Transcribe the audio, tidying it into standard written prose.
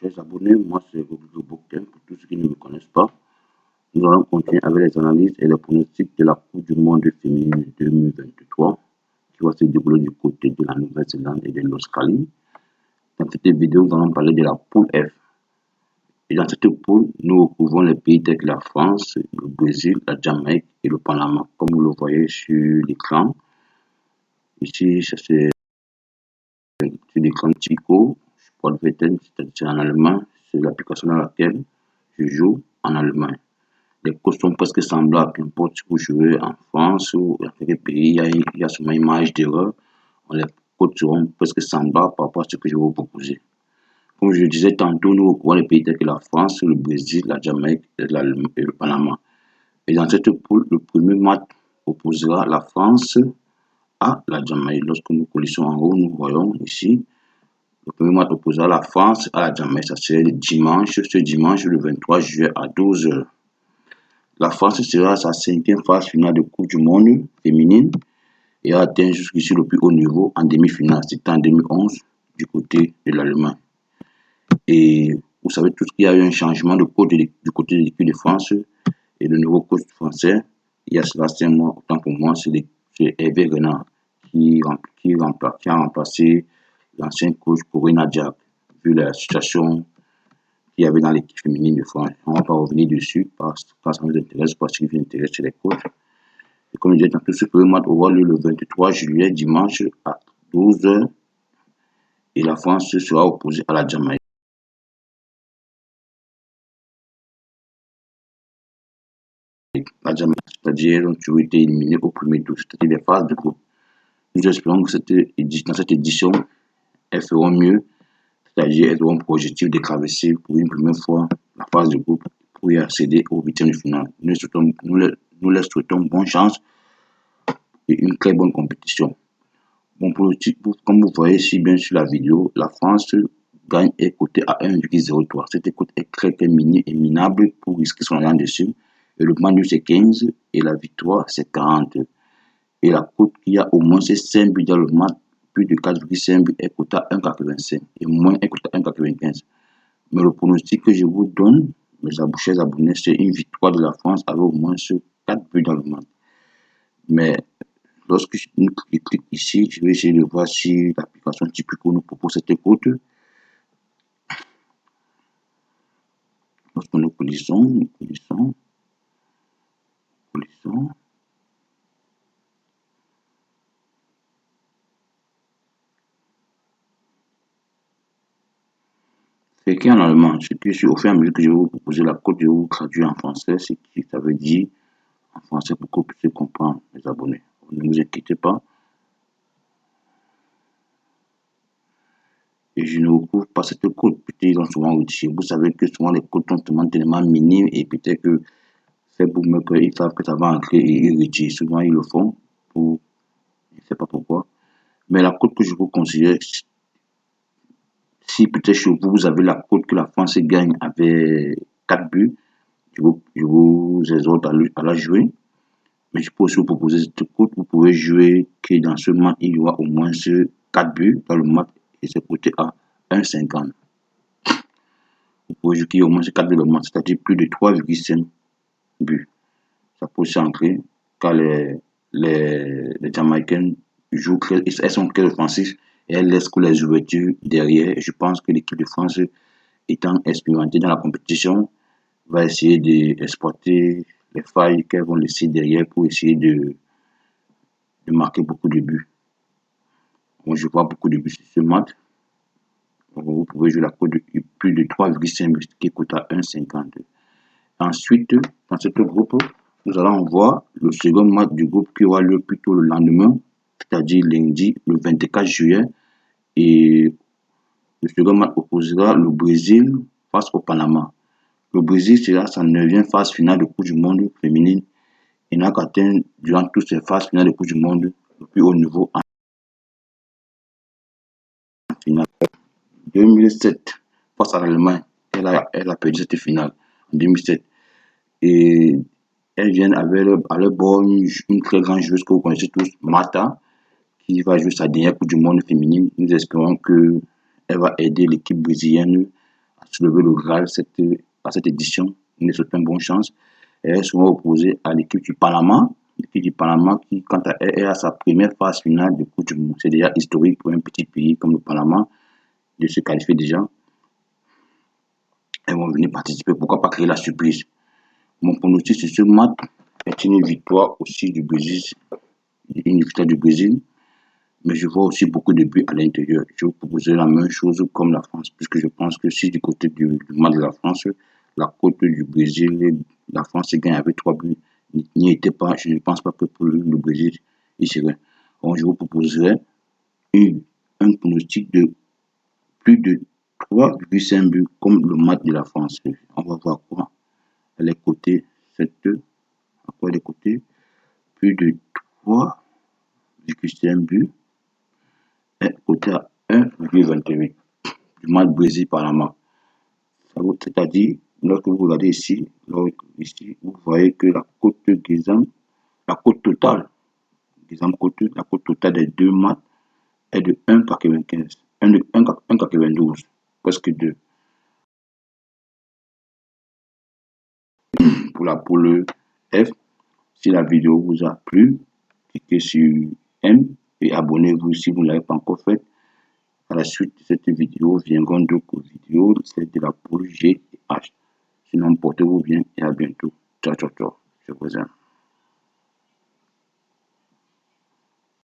Chers abonnés, moi c'est Rodrigo Bocquin. Pour tous ceux qui ne me connaissent pas, nous allons continuer avec les analyses et les pronostics de la Coupe du Monde féminine 2023 qui va se dérouler du côté de la Nouvelle-Zélande et de l'Australie. Dans cette vidéo, nous allons parler de la poule F. Et dans cette poule, nous recouvrons les pays tels que la France, le Brésil, la Jamaïque et le Panama, comme vous le voyez sur l'écran. Ici, c'est l'écran Tico, Sportwetten, c'est en allemand, c'est l'application dans laquelle je joue en allemand. Les codes sont presque semblables, peu importe si vous jouez en France ou dans quel pays, il y a seulement une marge d'erreur. Les codes seront presque semblables par rapport à ce que je vais vous proposer. Comme je le disais tantôt, nous recouvrons les pays tels que la France, le Brésil, la Jamaïque et le Panama. Et dans cette poule, le premier match opposera la France à la Jamaïque. Lorsque nous collissons en haut, nous voyons ici, le premier match opposera la France à la Jamaïque. Ça c'est ce dimanche, le 23 juillet à 12 h. La France sera à sa 5e phase finale de Coupe du Monde féminine et a atteint jusqu'ici le plus haut niveau en demi-finale. C'était en 2011 du côté de l'Allemagne. Et vous savez tous qu'il y a eu un changement de coach du côté de l'équipe de France et le nouveau coach français, il y a cela 5 mois, autant pour moi, c'est Hervé Renard qui a remplacé l'ancien coach Corinne Diacre, vu la situation qu'il y avait dans l'équipe féminine de France. On ne va pas revenir dessus parce que ça nous intéresse, parce qu'il nous intéresse chez les coachs. Et comme je disais, dans tout ce premier match aura lieu le 23 juillet, dimanche à 12 h. Et la France sera opposée à la Jamaïque. La Jamaïque, c'est-à-dire ont toujours été éliminés au premier tour, c'est-à-dire les phases de groupe. Nous espérons que dans cette édition, elles feront mieux, c'est-à-dire elles auront pour objectif de traverser pour une première fois la phase de groupe pour y accéder au 8e de finale. Nous leur souhaitons bonne chance et une très bonne compétition. Bon, comme vous voyez ici bien sur la vidéo, la France gagne est cotée à 1,03. Cette cote est très minable pour risquer son allant dessus. Et le match c'est 15 et la victoire c'est 40. Et la cote qui a au moins 5 buts dans le match, plus de 4,5 buts est cotée à 1,85 et moins est cotée à 1,95. Mais le pronostic que je vous donne, mes chers abonnés, c'est une victoire de la France avec au moins 4 buts dans le match. Mais lorsque je clique ici, je vais essayer de voir si l'application Tipico nous propose cette cote. Lorsque nous collissons, c'est écrit en allemand. Ce que au fur et à mesure que je vais vous proposer la cote, je vais vous traduire en français, ce qui ça veut dire en français pour que vous puissiez comprendre, les abonnés. Ne vous inquiétez pas. Et je ne recouvre pas cette cote. Peut-être ils ont souvent retiré. Vous savez que souvent les cotes sont tellement minimes et peut-être que ces bookmakers, ils savent que ça va entrer et ils retirent. Souvent ils le font pour, je ne sais pas pourquoi. Mais la cote que je vous considère, si peut-être chez vous avez la cote que la France gagne avec 4 buts, je vous exhorte à la jouer. Mais je peux aussi vous proposer cette cote. Vous pouvez jouer que dans ce match, il y aura au moins 4 buts dans le match et c'est coté à 1,50. Vous pouvez jouer qu'il y ait au moins 4 buts dans le match, c'est-à-dire plus de 3,5 buts. Ça peut aussi entrer car les Jamaïcaines jouent, elles sont très offensives et elles laissent que les ouvertures derrière. Je pense que l'équipe de France, étant expérimentée dans la compétition, va essayer d'exploiter les failles qu'elles vont laisser derrière pour essayer de marquer beaucoup de buts. Bon, je vois beaucoup de buts sur ce match. Vous pouvez jouer la cote de plus de 3,5 buts qui coûte à 1,50. Ensuite, dans ce groupe, nous allons voir le second match du groupe qui aura lieu plutôt le lendemain, c'est-à-dire lundi, le 24 juillet. Et le second match opposera le Brésil face au Panama. Le Brésil sera sa 9e phase finale de Coupe du Monde féminine et n'a qu'atteint durant toutes ces phases finales de Coupe du Monde le plus haut niveau en finale. 2007, face à l'Allemagne, elle a perdu cette finale en 2007. Et elles viennent avec à leur bord une très grande joueuse que vous connaissez tous, Marta, qui va jouer sa dernière Coupe du Monde féminine. Nous espérons qu'elle va aider l'équipe brésilienne à soulever le Graal à cette édition. Ils ne souhaitent pas bonne chance. Elles sont opposées à l'équipe du Panama. L'équipe du Panama qui, quant à elle, est à sa première phase finale de Coupe du Monde. C'est déjà historique pour un petit pays comme le Panama de se qualifier déjà. Elles vont venir participer. Pourquoi pas créer la surprise? Mon pronostic sur ce match est une victoire aussi du Brésil. Une victoire du Brésil. Mais je vois aussi beaucoup de buts à l'intérieur. Je vous proposerai la même chose comme la France, puisque je pense que si du côté du match de la France, la côte du Brésil, la France gagne avec 3 buts, n'y était pas, je ne pense pas que pour le Brésil, il serait. Donc, je vous proposerai un pronostic de plus de 3,5 buts comme le match de la France. On va voir quoi. Elle est cotée, à quoi elle est cotée? Plus de 3,5 buts. Est coté à 1,28 du match Brésil-Panama. C'est-à-dire, lorsque vous regardez ici, vous voyez que la cote totale, la cote totale des deux matchs est de 1,95, 1,92, presque 2. Pour la poule F, si la vidéo vous a plu, cliquez sur M et abonnez-vous si vous ne l'avez pas encore fait. À la suite de cette vidéo viendront d'autres vidéos, celle de la poule G et H. Sinon, portez-vous bien et à bientôt. Ciao, ciao, ciao. Je vous aime.